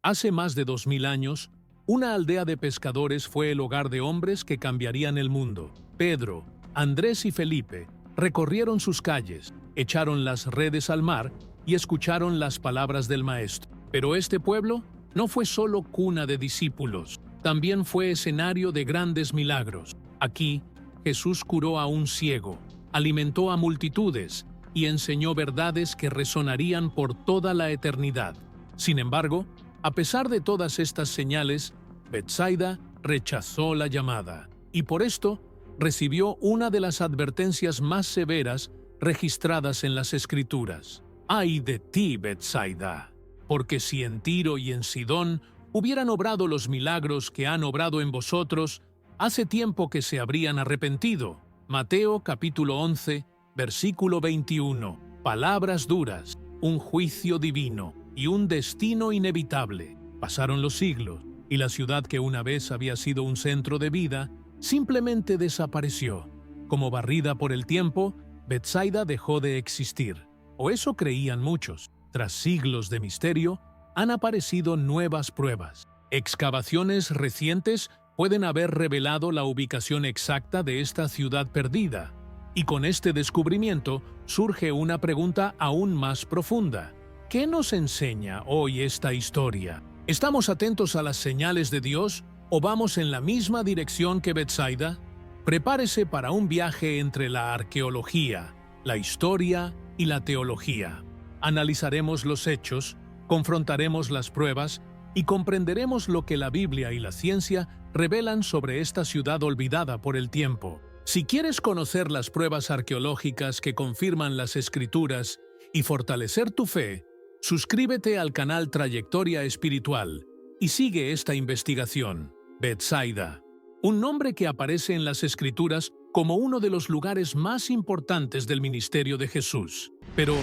Hace más de 2000 años, una aldea de pescadores fue el hogar de hombres que cambiarían el mundo. Pedro, Andrés y Felipe recorrieron sus calles, echaron las redes al mar y escucharon las palabras del Maestro. Pero este pueblo no fue solo cuna de discípulos, también fue escenario de grandes milagros. Aquí, Jesús curó a un ciego, alimentó a multitudes y enseñó verdades que resonarían por toda la eternidad. Sin embargo, a pesar de todas estas señales, Betsaida rechazó la llamada y por esto recibió una de las advertencias más severas registradas en las Escrituras. ¡Ay de ti, Betsaida! Porque si en Tiro y en Sidón hubieran obrado los milagros que han obrado en vosotros, hace tiempo que se habrían arrepentido. Mateo capítulo 11, versículo 21. Palabras duras, un juicio divino y un destino inevitable. Pasaron los siglos y la ciudad que una vez había sido un centro de vida simplemente desapareció. Como barrida por el tiempo, Betsaida dejó de existir. O eso creían muchos. Tras siglos de misterio, han aparecido nuevas pruebas. Excavaciones recientes pueden haber revelado la ubicación exacta de esta ciudad perdida. Y con este descubrimiento surge una pregunta aún más profunda. ¿Qué nos enseña hoy esta historia? ¿Estamos atentos a las señales de Dios o vamos en la misma dirección que Betsaida? Prepárese para un viaje entre la arqueología, la historia y la teología. Analizaremos los hechos, confrontaremos las pruebas y comprenderemos lo que la Biblia y la ciencia revelan sobre esta ciudad olvidada por el tiempo. Si quieres conocer las pruebas arqueológicas que confirman las Escrituras y fortalecer tu fe, suscríbete al canal Trayectoria Espiritual y sigue esta investigación. Betsaida, un nombre que aparece en las Escrituras como uno de los lugares más importantes del ministerio de Jesús. Pero,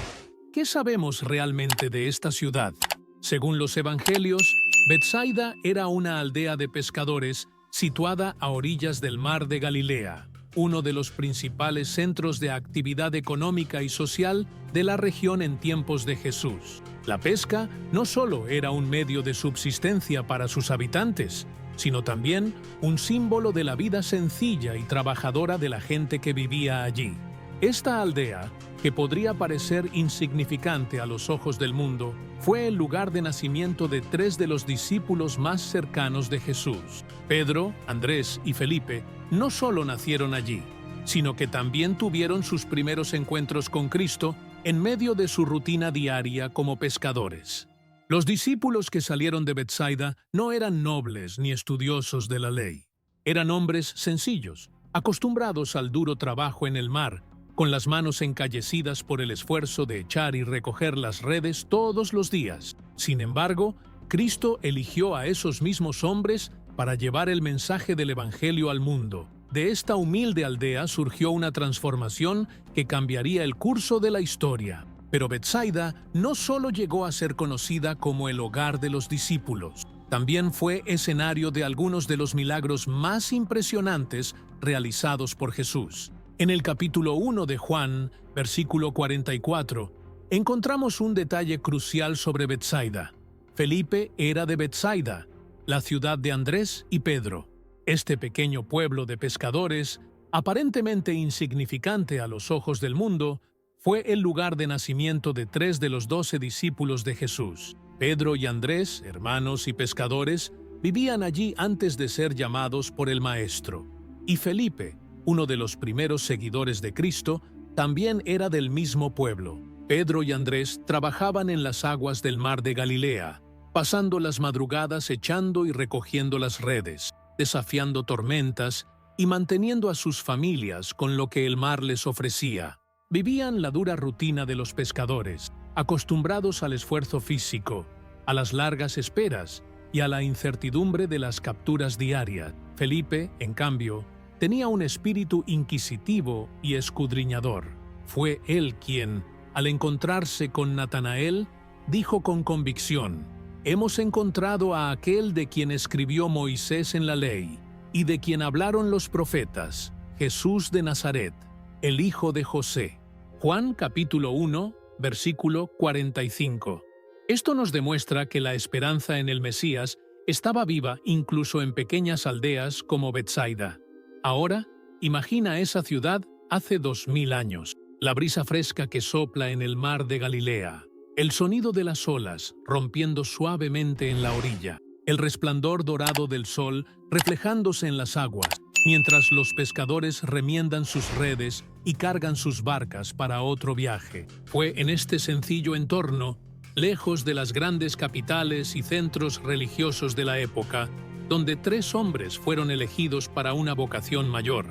¿qué sabemos realmente de esta ciudad? Según los Evangelios, Betsaida era una aldea de pescadores situada a orillas del mar de Galilea, uno de los principales centros de actividad económica y social de la región en tiempos de Jesús. La pesca no solo era un medio de subsistencia para sus habitantes, sino también un símbolo de la vida sencilla y trabajadora de la gente que vivía allí. Esta aldea, que podría parecer insignificante a los ojos del mundo, fue el lugar de nacimiento de tres de los discípulos más cercanos de Jesús. Pedro, Andrés y Felipe no solo nacieron allí, sino que también tuvieron sus primeros encuentros con Cristo en medio de su rutina diaria como pescadores. Los discípulos que salieron de Betsaida no eran nobles ni estudiosos de la ley. Eran hombres sencillos, acostumbrados al duro trabajo en el mar, con las manos encallecidas por el esfuerzo de echar y recoger las redes todos los días. Sin embargo, Cristo eligió a esos mismos hombres para llevar el mensaje del Evangelio al mundo. De esta humilde aldea surgió una transformación que cambiaría el curso de la historia. Pero Betsaida no solo llegó a ser conocida como el hogar de los discípulos, también fue escenario de algunos de los milagros más impresionantes realizados por Jesús. En el capítulo 1 de Juan, versículo 44, encontramos un detalle crucial sobre Betsaida. Felipe era de Betsaida, la ciudad de Andrés y Pedro. Este pequeño pueblo de pescadores, aparentemente insignificante a los ojos del mundo, fue el lugar de nacimiento de 3 de los 12 discípulos de Jesús. Pedro y Andrés, hermanos y pescadores, vivían allí antes de ser llamados por el Maestro. Y Felipe, uno de los primeros seguidores de Cristo, también era del mismo pueblo. Pedro y Andrés trabajaban en las aguas del mar de Galilea, pasando las madrugadas echando y recogiendo las redes, desafiando tormentas y manteniendo a sus familias con lo que el mar les ofrecía. Vivían la dura rutina de los pescadores, acostumbrados al esfuerzo físico, a las largas esperas y a la incertidumbre de las capturas diarias. Felipe, en cambio, tenía un espíritu inquisitivo y escudriñador. Fue él quien, al encontrarse con Natanael, dijo con convicción: «Hemos encontrado a aquel de quien escribió Moisés en la ley y de quien hablaron los profetas, Jesús de Nazaret, el hijo de José». Juan capítulo 1, versículo 45. Esto nos demuestra que la esperanza en el Mesías estaba viva incluso en pequeñas aldeas como Betsaida. Ahora, imagina esa ciudad hace 2000 años, la brisa fresca que sopla en el mar de Galilea, el sonido de las olas rompiendo suavemente en la orilla, el resplandor dorado del sol reflejándose en las aguas, mientras los pescadores remiendan sus redes y cargan sus barcas para otro viaje. Fue en este sencillo entorno, lejos de las grandes capitales y centros religiosos de la época, donde 3 hombres fueron elegidos para una vocación mayor.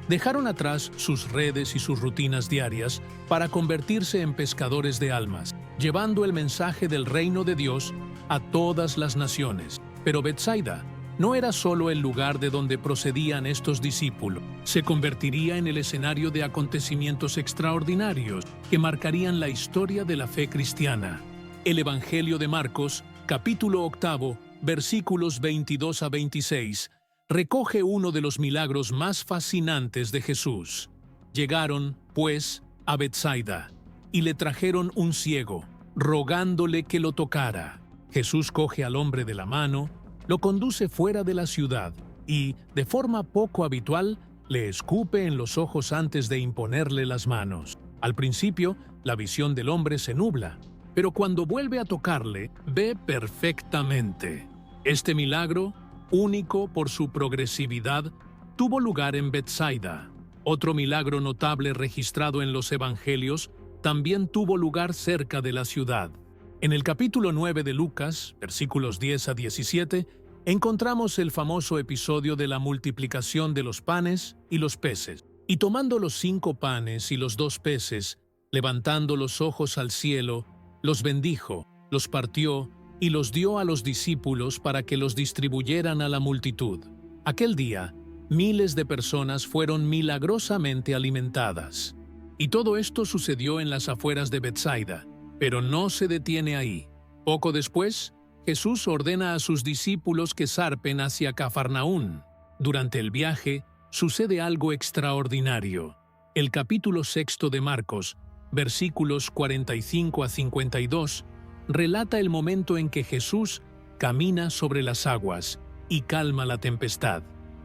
Dejaron atrás sus redes y sus rutinas diarias para convertirse en pescadores de almas, llevando el mensaje del reino de Dios a todas las naciones. Pero Betsaida no era solo el lugar de donde procedían estos discípulos, se convertiría en el escenario de acontecimientos extraordinarios que marcarían la historia de la fe cristiana. El Evangelio de Marcos, capítulo 8, versículos 22 a 26, recoge uno de los milagros más fascinantes de Jesús. Llegaron, pues, a Betsaida, y le trajeron un ciego, rogándole que lo tocara. Jesús coge al hombre de la mano, lo conduce fuera de la ciudad y, de forma poco habitual, le escupe en los ojos antes de imponerle las manos. Al principio, la visión del hombre se nubla, pero cuando vuelve a tocarle, ve perfectamente. Este milagro, único por su progresividad, tuvo lugar en Betsaida. Otro milagro notable registrado en los Evangelios también tuvo lugar cerca de la ciudad. En el capítulo 9 de Lucas, versículos 10 a 17, encontramos el famoso episodio de la multiplicación de los panes y los peces. Y tomando los 5 panes y los 2 peces, levantando los ojos al cielo, los bendijo, los partió y los dio a los discípulos para que los distribuyeran a la multitud. Aquel día, miles de personas fueron milagrosamente alimentadas. Y todo esto sucedió en las afueras de Betsaida, pero no se detiene ahí. Poco después, Jesús ordena a sus discípulos que zarpen hacia Cafarnaún. Durante el viaje, sucede algo extraordinario. El capítulo 6 de Marcos, versículos 45 a 52, relata el momento en que Jesús camina sobre las aguas y calma la tempestad.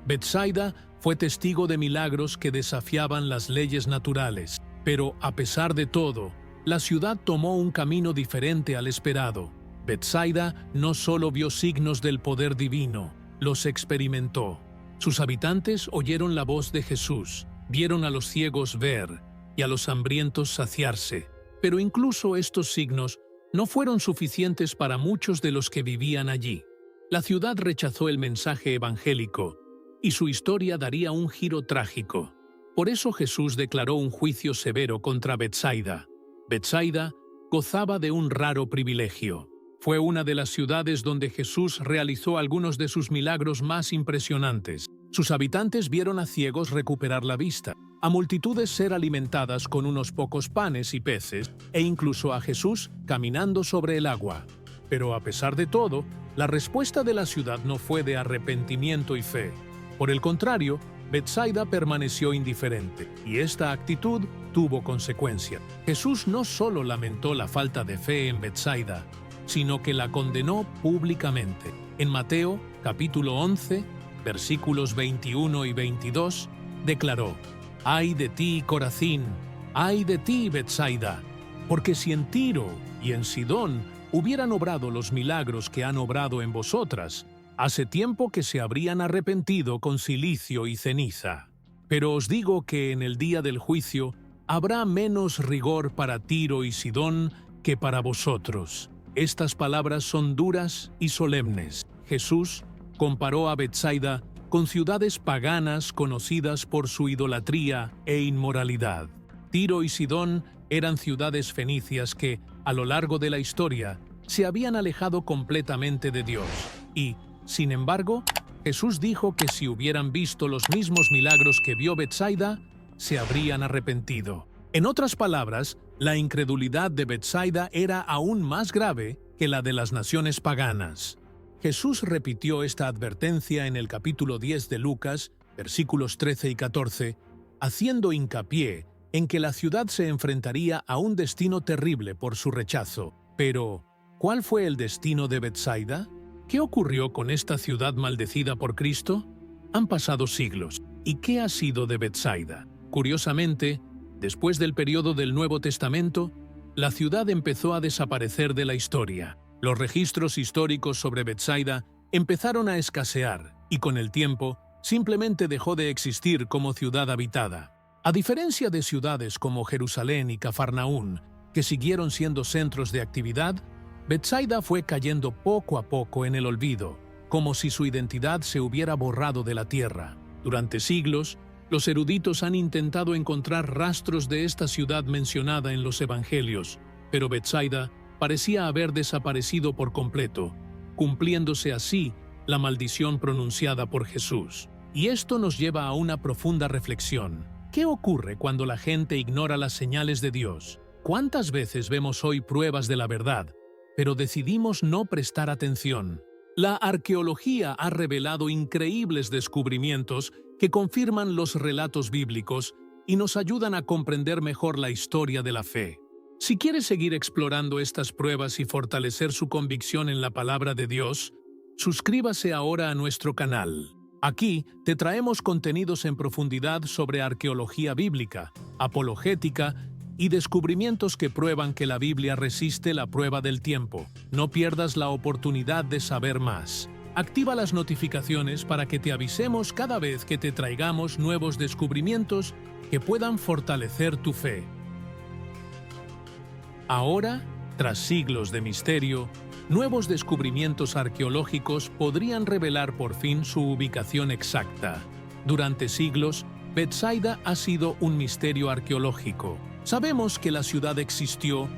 Betsaida fue testigo de milagros que desafiaban las leyes naturales, pero a pesar de todo, la ciudad tomó un camino diferente al esperado. Betsaida no solo vio signos del poder divino, los experimentó. Sus habitantes oyeron la voz de Jesús, vieron a los ciegos ver y a los hambrientos saciarse. Pero incluso estos signos no fueron suficientes para muchos de los que vivían allí. La ciudad rechazó el mensaje evangélico y su historia daría un giro trágico. Por eso Jesús declaró un juicio severo contra Betsaida. Betsaida gozaba de un raro privilegio. Fue una de las ciudades donde Jesús realizó algunos de sus milagros más impresionantes. Sus habitantes vieron a ciegos recuperar la vista, a multitudes ser alimentadas con unos pocos panes y peces, e incluso a Jesús caminando sobre el agua. Pero a pesar de todo, la respuesta de la ciudad no fue de arrepentimiento y fe. Por el contrario, Betsaida permaneció indiferente, y esta actitud tuvo consecuencias. Jesús no solo lamentó la falta de fe en Betsaida, sino que la condenó públicamente. En Mateo, capítulo 11, versículos 21 y 22, declaró: «Ay de ti, Corazín, ay de ti, Betsaida, porque si en Tiro y en Sidón hubieran obrado los milagros que han obrado en vosotras, hace tiempo que se habrían arrepentido con cilicio y ceniza. Pero os digo que en el día del juicio habrá menos rigor para Tiro y Sidón que para vosotros». Estas palabras son duras y solemnes. Jesús comparó a Betsaida con ciudades paganas conocidas por su idolatría e inmoralidad. Tiro y Sidón eran ciudades fenicias que, a lo largo de la historia, se habían alejado completamente de Dios. Y, sin embargo, Jesús dijo que si hubieran visto los mismos milagros que vio Betsaida, se habrían arrepentido. En otras palabras, la incredulidad de Betsaida era aún más grave que la de las naciones paganas. Jesús repitió esta advertencia en el capítulo 10 de Lucas, versículos 13 y 14, haciendo hincapié en que la ciudad se enfrentaría a un destino terrible por su rechazo. Pero, ¿Cuál fue el destino de Betsaida? ¿Qué ocurrió con esta ciudad maldecida por Cristo? Han pasado siglos. ¿Y qué ha sido de Betsaida? Curiosamente, después del periodo del Nuevo Testamento, la ciudad empezó a desaparecer de la historia. Los registros históricos sobre Betsaida empezaron a escasear y con el tiempo simplemente dejó de existir como ciudad habitada. A diferencia de ciudades como Jerusalén y Cafarnaún, que siguieron siendo centros de actividad, Betsaida fue cayendo poco a poco en el olvido, como si su identidad se hubiera borrado de la tierra. Durante siglos, los eruditos han intentado encontrar rastros de esta ciudad mencionada en los evangelios, pero Betsaida parecía haber desaparecido por completo, cumpliéndose así la maldición pronunciada por Jesús. Y esto nos lleva a una profunda reflexión. ¿Qué ocurre cuando la gente ignora las señales de Dios? ¿Cuántas veces vemos hoy pruebas de la verdad, pero decidimos no prestar atención? La arqueología ha revelado increíbles descubrimientos que confirman los relatos bíblicos y nos ayudan a comprender mejor la historia de la fe. Si quieres seguir explorando estas pruebas y fortalecer su convicción en la palabra de Dios, suscríbase ahora a nuestro canal. Aquí te traemos contenidos en profundidad sobre arqueología bíblica, apologética y descubrimientos que prueban que la Biblia resiste la prueba del tiempo. No pierdas la oportunidad de saber más. Activa las notificaciones para que te avisemos cada vez que te traigamos nuevos descubrimientos que puedan fortalecer tu fe. Ahora, tras siglos de misterio, nuevos descubrimientos arqueológicos podrían revelar por fin su ubicación exacta. Durante siglos, Betsaida ha sido un misterio arqueológico. Sabemos que la ciudad existió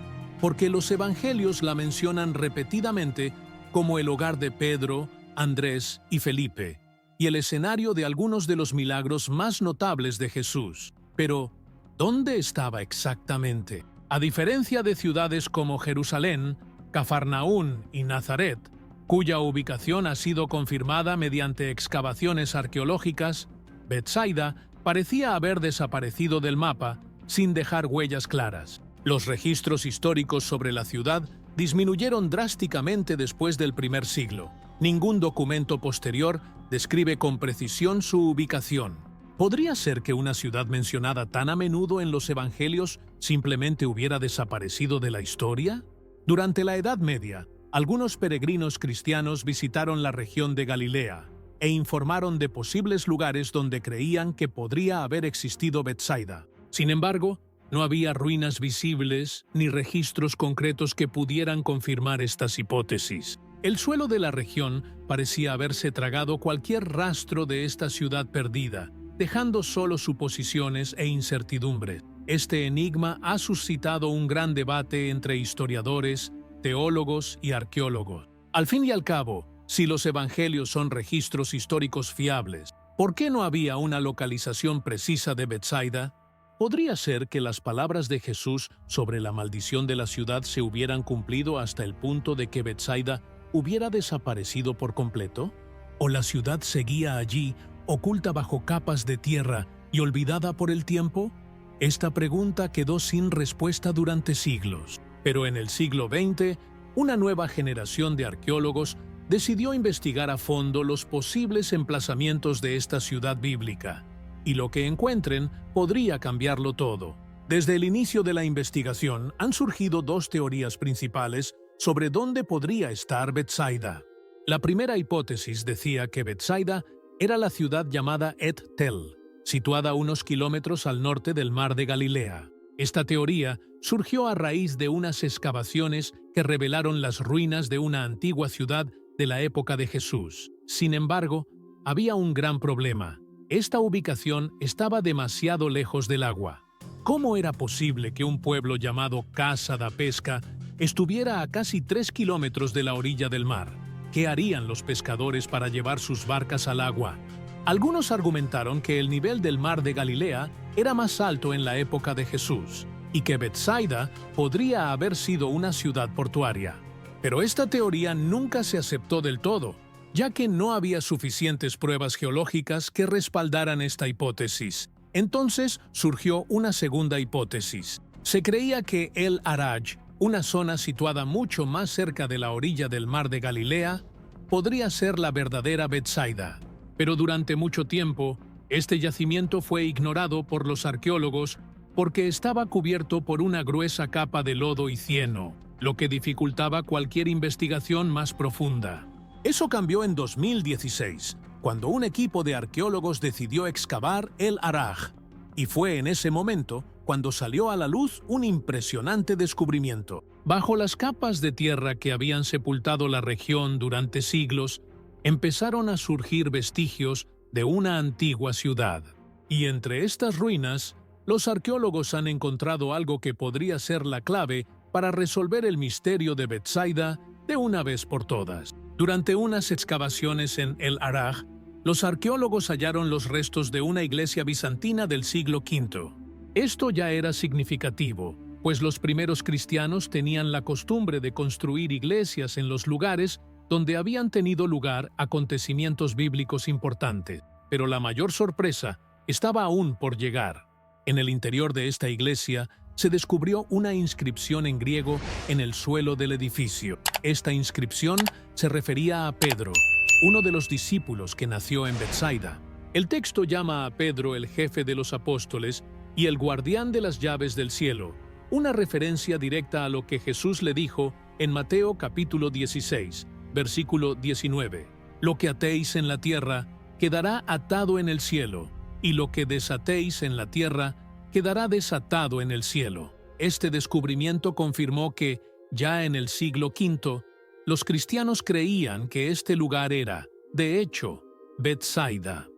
porque los evangelios la mencionan repetidamente como el hogar de Pedro, Andrés y Felipe, y el escenario de algunos de los milagros más notables de Jesús. Pero, ¿dónde estaba exactamente? A diferencia de ciudades como Jerusalén, Cafarnaún y Nazaret, cuya ubicación ha sido confirmada mediante excavaciones arqueológicas, Betsaida parecía haber desaparecido del mapa sin dejar huellas claras. Los registros históricos sobre la ciudad disminuyeron drásticamente después del primer siglo. Ningún documento posterior describe con precisión su ubicación. ¿Podría ser que una ciudad mencionada tan a menudo en los evangelios simplemente hubiera desaparecido de la historia? Durante la Edad Media, algunos peregrinos cristianos visitaron la región de Galilea e informaron de posibles lugares donde creían que podría haber existido Betsaida. Sin embargo, no había ruinas visibles ni registros concretos que pudieran confirmar estas hipótesis. El suelo de la región parecía haberse tragado cualquier rastro de esta ciudad perdida, dejando solo suposiciones e incertidumbres. Este enigma ha suscitado un gran debate entre historiadores, teólogos y arqueólogos. Al fin y al cabo, si los evangelios son registros históricos fiables, ¿por qué no había una localización precisa de Betsaida? ¿Podría ser que las palabras de Jesús sobre la maldición de la ciudad se hubieran cumplido hasta el punto de que Betsaida hubiera desaparecido por completo? ¿O la ciudad seguía allí, oculta bajo capas de tierra y olvidada por el tiempo? Esta pregunta quedó sin respuesta durante siglos. Pero en el siglo XX, una nueva generación de arqueólogos decidió investigar a fondo los posibles emplazamientos de esta ciudad bíblica. Y lo que encuentren podría cambiarlo todo. Desde el inicio de la investigación han surgido dos teorías principales sobre dónde podría estar Betsaida. La primera hipótesis decía que Betsaida era la ciudad llamada Et-Tel, situada a unos kilómetros al norte del mar de Galilea. Esta teoría surgió a raíz de unas excavaciones que revelaron las ruinas de una antigua ciudad de la época de Jesús. Sin embargo, había un gran problema. Esta ubicación estaba demasiado lejos del agua. ¿Cómo era posible que un pueblo llamado Casa da Pesca estuviera a casi 3 kilómetros de la orilla del mar? ¿Qué harían los pescadores para llevar sus barcas al agua? Algunos argumentaron que el nivel del mar de Galilea era más alto en la época de Jesús y que Betsaida podría haber sido una ciudad portuaria. Pero esta teoría nunca se aceptó del todo, ya que no había suficientes pruebas geológicas que respaldaran esta hipótesis. Entonces surgió una segunda hipótesis. Se creía que El Haraj, una zona situada mucho más cerca de la orilla del mar de Galilea, podría ser la verdadera Betsaida. Pero durante mucho tiempo, este yacimiento fue ignorado por los arqueólogos porque estaba cubierto por una gruesa capa de lodo y cieno, lo que dificultaba cualquier investigación más profunda. Eso cambió en 2016, cuando un equipo de arqueólogos decidió excavar el Araj, y fue en ese momento cuando salió a la luz un impresionante descubrimiento. Bajo las capas de tierra que habían sepultado la región durante siglos, empezaron a surgir vestigios de una antigua ciudad. Y entre estas ruinas, los arqueólogos han encontrado algo que podría ser la clave para resolver el misterio de Betsaida de una vez por todas. Durante unas excavaciones en el Araj, los arqueólogos hallaron los restos de una iglesia bizantina del siglo V. Esto ya era significativo, pues los primeros cristianos tenían la costumbre de construir iglesias en los lugares donde habían tenido lugar acontecimientos bíblicos importantes. Pero la mayor sorpresa estaba aún por llegar. En el interior de esta iglesia se descubrió una inscripción en griego en el suelo del edificio. Esta inscripción se refería a Pedro, uno de los discípulos que nació en Betsaida. El texto llama a Pedro el jefe de los apóstoles y el guardián de las llaves del cielo, una referencia directa a lo que Jesús le dijo en Mateo capítulo 16, versículo 19. Lo que atéis en la tierra quedará atado en el cielo, y lo que desatéis en la tierra quedará desatado en el cielo. Este descubrimiento confirmó que, ya en el siglo V, los cristianos creían que este lugar era, de hecho, Betsaida.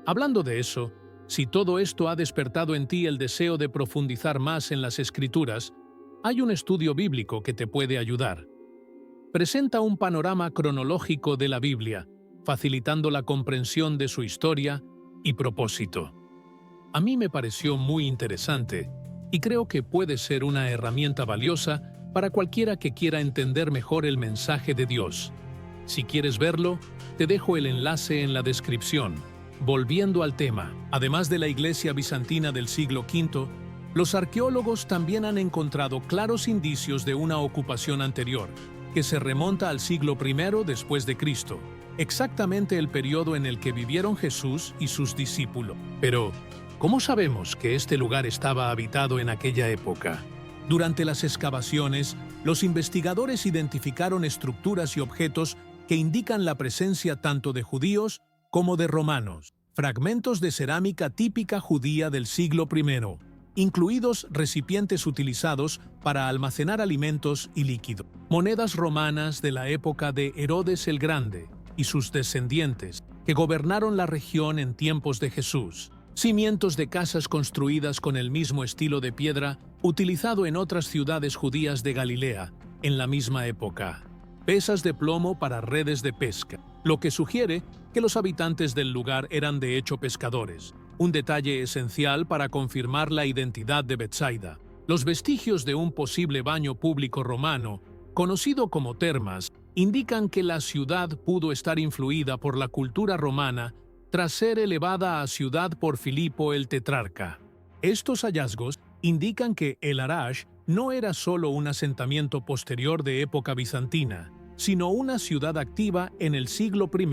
Hablando de eso, si todo esto ha despertado en ti el deseo de profundizar más en las Escrituras, hay un estudio bíblico que te puede ayudar. Presenta un panorama cronológico de la Biblia, facilitando la comprensión de su historia y propósito. A mí me pareció muy interesante y creo que puede ser una herramienta valiosa para cualquiera que quiera entender mejor el mensaje de Dios. Si quieres verlo, te dejo el enlace en la descripción. Volviendo al tema, además de la iglesia bizantina del siglo V, los arqueólogos también han encontrado claros indicios de una ocupación anterior, que se remonta al siglo I después de Cristo, exactamente el periodo en el que vivieron Jesús y sus discípulos. Pero, ¿cómo sabemos que este lugar estaba habitado en aquella época? Durante las excavaciones, los investigadores identificaron estructuras y objetos que indican la presencia tanto de judíos como de romanos, fragmentos de cerámica típica judía del siglo I, incluidos recipientes utilizados para almacenar alimentos y líquidos, monedas romanas de la época de Herodes el Grande y sus descendientes, que gobernaron la región en tiempos de Jesús, cimientos de casas construidas con el mismo estilo de piedra utilizado en otras ciudades judías de Galilea en la misma época, pesas de plomo para redes de pesca, lo que sugiere que los habitantes del lugar eran de hecho pescadores, un detalle esencial para confirmar la identidad de Betsaida. Los vestigios de un posible baño público romano, conocido como termas, indican que la ciudad pudo estar influida por la cultura romana tras ser elevada a ciudad por Filipo el tetrarca. Estos hallazgos indican que el Araj no era solo un asentamiento posterior de época bizantina, sino una ciudad activa en el siglo I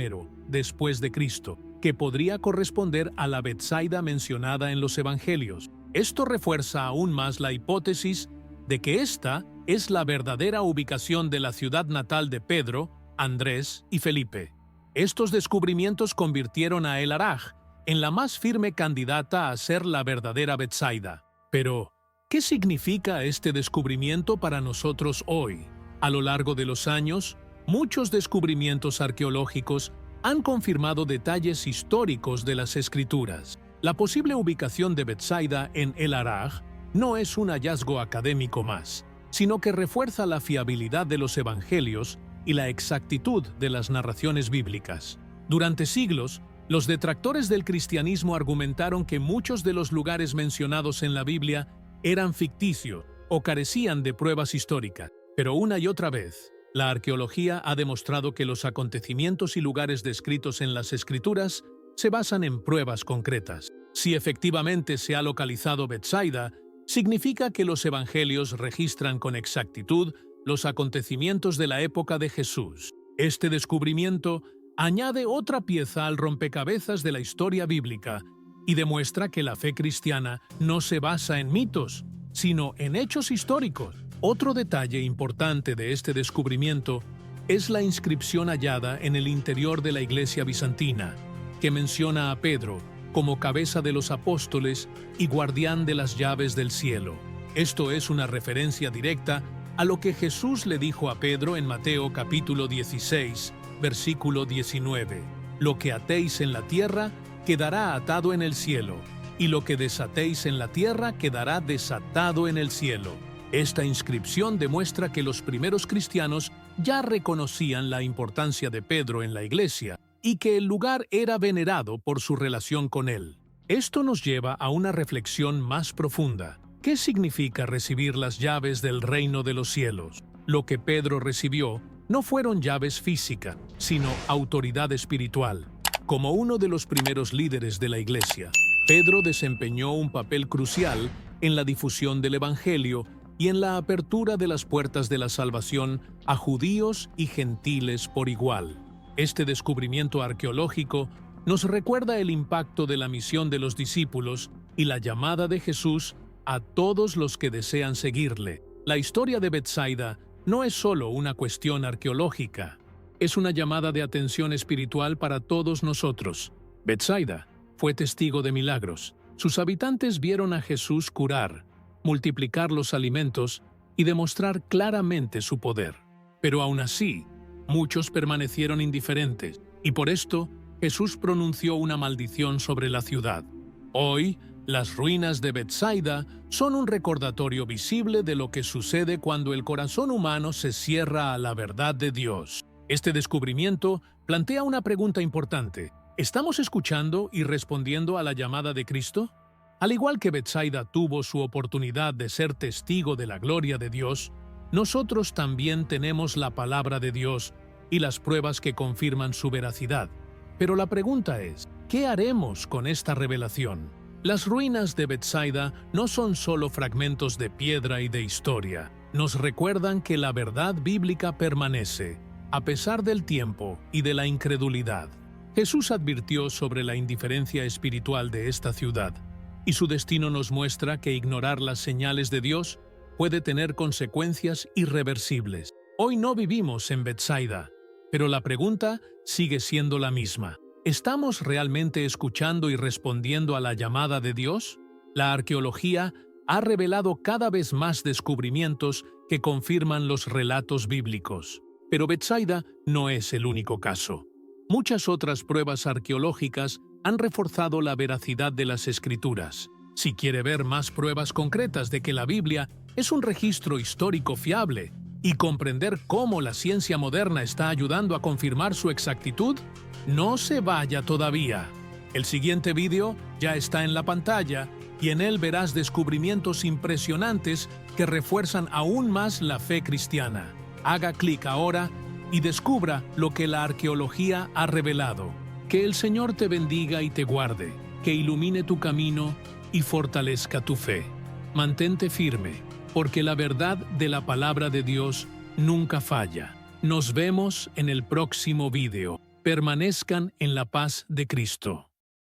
después de Cristo, que podría corresponder a la Betsaida mencionada en los Evangelios. Esto refuerza aún más la hipótesis de que esta es la verdadera ubicación de la ciudad natal de Pedro, Andrés y Felipe. Estos descubrimientos convirtieron a El Araj en la más firme candidata a ser la verdadera Betsaida. Pero, ¿qué significa este descubrimiento para nosotros hoy? A lo largo de los años, muchos descubrimientos arqueológicos han confirmado detalles históricos de las Escrituras. La posible ubicación de Betsaida en El Araj no es un hallazgo académico más, sino que refuerza la fiabilidad de los evangelios y la exactitud de las narraciones bíblicas. Durante siglos, los detractores del cristianismo argumentaron que muchos de los lugares mencionados en la Biblia eran ficticios o carecían de pruebas históricas. Pero una y otra vez, la arqueología ha demostrado que los acontecimientos y lugares descritos en las Escrituras se basan en pruebas concretas. Si efectivamente se ha localizado Betsaida, Significa que los evangelios registran con exactitud los acontecimientos de la época de Jesús. Este descubrimiento añade otra pieza al rompecabezas de la historia bíblica y demuestra que la fe cristiana no se basa en mitos, sino en hechos históricos. Otro detalle importante de este descubrimiento es la inscripción hallada en el interior de la iglesia bizantina, que menciona a Pedro como cabeza de los apóstoles y guardián de las llaves del cielo. Esto es una referencia directa a lo que Jesús le dijo a Pedro en Mateo capítulo 16, versículo 19. Lo que atéis en la tierra quedará atado en el cielo, y lo que desatéis en la tierra quedará desatado en el cielo. Esta inscripción demuestra que los primeros cristianos ya reconocían la importancia de Pedro en la iglesia y que el lugar era venerado por su relación con él. Esto nos lleva a una reflexión más profunda. ¿Qué significa recibir las llaves del reino de los cielos? Lo que Pedro recibió no fueron llaves físicas, sino autoridad espiritual. Como uno de los primeros líderes de la iglesia, Pedro desempeñó un papel crucial en la difusión del evangelio y en la apertura de las puertas de la salvación a judíos y gentiles por igual. Este descubrimiento arqueológico nos recuerda el impacto de la misión de los discípulos y la llamada de Jesús a todos los que desean seguirle. La historia de Betsaida no es solo una cuestión arqueológica, es una llamada de atención espiritual para todos nosotros. Betsaida fue testigo de milagros. Sus habitantes vieron a Jesús curar, multiplicar los alimentos y demostrar claramente su poder. Pero aún así, muchos permanecieron indiferentes, y por esto Jesús pronunció una maldición sobre la ciudad. Hoy, las ruinas de Betsaida son un recordatorio visible de lo que sucede cuando el corazón humano se cierra a la verdad de Dios. Este descubrimiento plantea una pregunta importante. ¿Estamos escuchando y respondiendo a la llamada de Cristo? Al igual que Betsaida tuvo su oportunidad de ser testigo de la gloria de Dios, nosotros también tenemos la palabra de Dios y las pruebas que confirman su veracidad. Pero la pregunta es, ¿qué haremos con esta revelación? Las ruinas de Betsaida no son solo fragmentos de piedra y de historia. Nos recuerdan que la verdad bíblica permanece, a pesar del tiempo y de la incredulidad. Jesús advirtió sobre la indiferencia espiritual de esta ciudad, y su destino nos muestra que ignorar las señales de Dios puede tener consecuencias irreversibles. Hoy no vivimos en Betsaida, pero la pregunta sigue siendo la misma. ¿Estamos realmente escuchando y respondiendo a la llamada de Dios? La arqueología ha revelado cada vez más descubrimientos que confirman los relatos bíblicos. Pero Betsaida no es el único caso. Muchas otras pruebas arqueológicas han reforzado la veracidad de las Escrituras. Si quiere ver más pruebas concretas de que la Biblia es un registro histórico fiable y comprender cómo la ciencia moderna está ayudando a confirmar su exactitud, no se vaya todavía. El siguiente video ya está en la pantalla y en él verás descubrimientos impresionantes que refuerzan aún más la fe cristiana. Haga clic ahora y descubra lo que la arqueología ha revelado. Que el Señor te bendiga y te guarde, que ilumine tu camino y fortalezca tu fe. Mantente firme, porque la verdad de la palabra de Dios nunca falla. Nos vemos en el próximo video. Permanezcan en la paz de Cristo.